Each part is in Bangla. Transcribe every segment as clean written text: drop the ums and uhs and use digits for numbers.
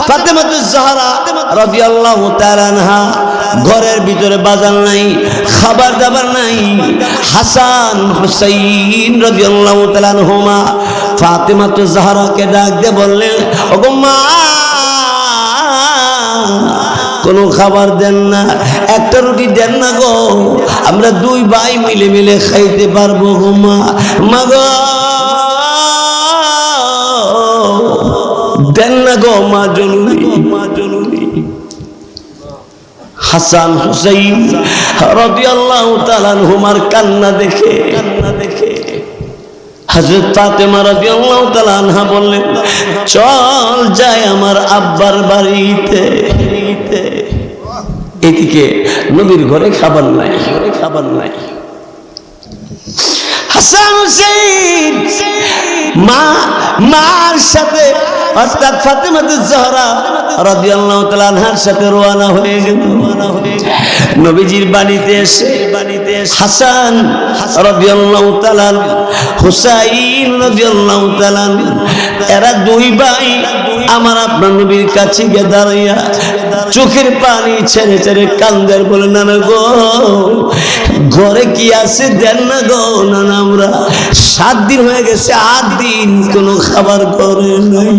ফাতেমাতুজ জাহরা রাদিয়াল্লাহু তাআলা আনহা ঘরের ভিতরে বাজার নাই, খাবার দাবার নাই। হাসান হুসাইন রাদিয়াল্লাহু তাআলা আনহুমা ফাতেমাতুজ জাহরাকে ডাক দিয়ে বললেন, ওগো মা, কোনো খাবার দেন না, একটা রুটি দেন না গো, আমরা দুই ভাই মিলে মিলে খাইতে পারবো গো মা। মা গো দেন না গো মা জননী, মা জননী। হাসান হুসাইন রাদিয়াল্লাহু তাআলা আনহুমার কান্না দেখে হযরত ফাতেমা রাদিয়াল্লাহু তাআলা আনহা বললেন, চল যাই আমার আব্বার বাড়িতে। এদিকে নবীর ঘরে খাবার নাই, হাসান হুসাইন মার সাথে অর্থাৎ ফাতেমাতুজ জাহরা রাদিয়াল্লাহু তাআলা আনহার সাথে রওনা হয়ে গেল। নবীজির বাড়িতে এসে হাসান রাদিয়াল্লাহু তাআলা, হুসাইন রাদিয়াল্লাহু তাআলা, এরা দুই ভাই আমার আপনার নবীর কাছে গিয়ে দাঁড়াইয়া চোখের পানি ছেড়ে ছেড়ে কান্দের, বলে নানা গো ঘরে কি আছে দেন না গো। নানা আমরা 7 দিন হয়ে গেছে, 8 দিন কোনো খাবার ঘরে নাই।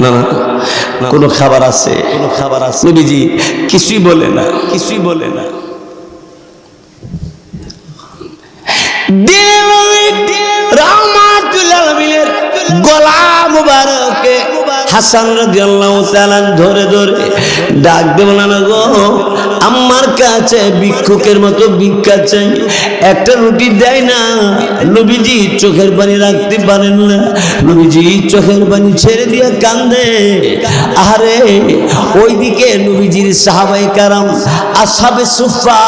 না না কোনো খাবার আছে, কোনো খাবার আছে। নবীজি কিছুই বলে না, কিছুই বলে না। রাহমাতুল্লাহ আলামিনের গলা মুবারকে হাসান রাদিয়াল্লাহু তাআলা ধরে ধরে ডাক দেব, না গো আমার কাছে ভিক্ষুকের মতো ভিক্ষা চাই, একটা রুটি দেয় না। নবীজি চোখের পানি রাখতে পারেন না, নবীজি চোখের পানি ছেড়ে দিয়ে কান্দে। আরে ওইদিকে নবীজির সাহাবায়ে কেরাম আসহাবে সুফফা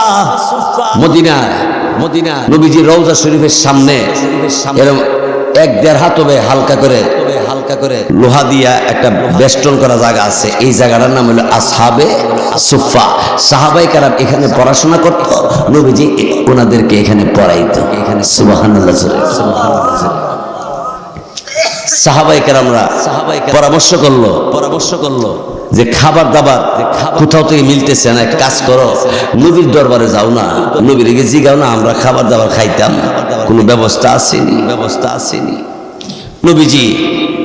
মদিনা নবীজির রওজা শরীফের সামনে এরকম 1-1.5 হাত হবে হালকা করে লোহা দিয়া একটা বেষ্টন করা জায়গা আছে, এই জায়গাটার নাম হলো আসহাবে সুফফা। সাহাবায়ে কেরাম এখানে পড়াশোনা করত, নবীজি ওনাদেরকে এখানে পড়াইতো। এখানে সুবহানাল্লাহ, সাহাবায়ে কেরামরা পরামর্শ করলো যে খাবার দাবার কোথাও থেকে মিলতেছে না, কাজ করো নবীর দরবারে যাও না, নবীর গিয়ে জিগাও না আমরা খাবার দাবার খাইতাম, কোনো ব্যবস্থা আসেনি।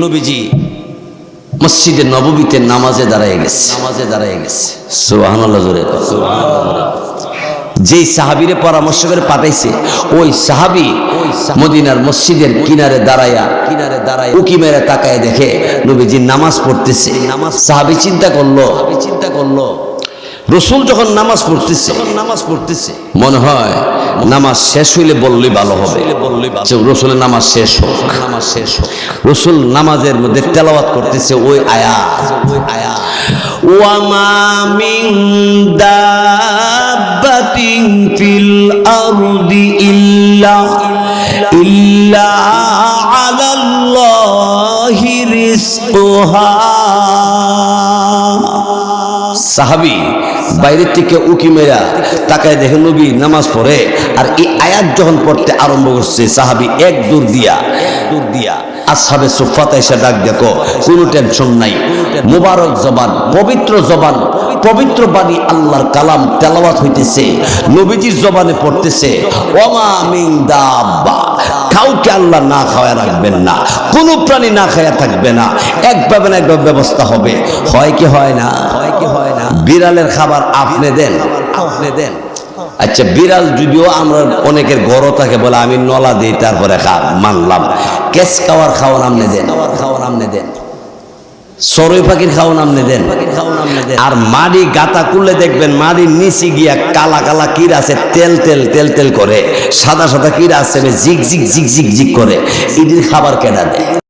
নবীজি মসজিদে নববীতে নামাজে দাঁড়ায় গেছে। সুবহানাল্লাহ জোরে। যেই সাহাবীরে পরামর্শ করে পাঠাইছে ওই সাহাবী মদিনার মসজিদের কিনারে দাঁড়ায়া উকি মেরে তাকায় দেখে নবীজি নামাজ পড়তেছে। সাহাবী চিন্তা করলো রসুল যখন নামাজ পড়তেছে মনে হয় নামাজ শেষ হইলে বললেই ভালো হবে, রসুলের নামাজ শেষ হোক। রসুল নামাজের মধ্যে তেলাওয়াত করতেছে ওই আয়াত, ওয়া মা মিন দাব্বাতিন ফিল আরদি ইল্লা আলাল্লাহি রিজকুহা। সাহাবী বাইরের থেকে উকি মেরা তাকায় দেখে নবী নামাজ পড়ে, আর এই আয়াত যখন পড়তে আরম্ভ করছে সাহাবী এক দূর দিয়া আসহাবে সুফফাতে এসে ডাক দেখো, কোনো টেনশন নাই, মুবারক জবান, পবিত্র বাণী আল্লাহর কালাম তেলাওয়াত হইতেছে, নবীজির জবানে পড়তেছে, ওমা মিন দাব্বা, কাউকে আল্লাহ না খাওয়া রাখবেন না, কোনো প্রাণী না খাওয়া থাকবে না, একভাবে না একভাবে ব্যবস্থা হবে। হয় কি হয় না? বিড়ালের খাবার আপনি দেন। আচ্ছা বিড়াল যদিও আমরা অনেকের গড় থাকে বলে আমি নলা দিই তারপরে মানলাম, কেস খাওয়ার খাওয়ান আপনি দেন, সরই পাখির খাওয়ান আপনি দেন। আর মাড়ি গাতা করলে দেখবেন মাড়ির নিচে গিয়া কালা কালা কিরা আছে, তেল করে, সাদা কিরা আছে জিগ জিগ করে, এটির খাবার কেনা দেয়।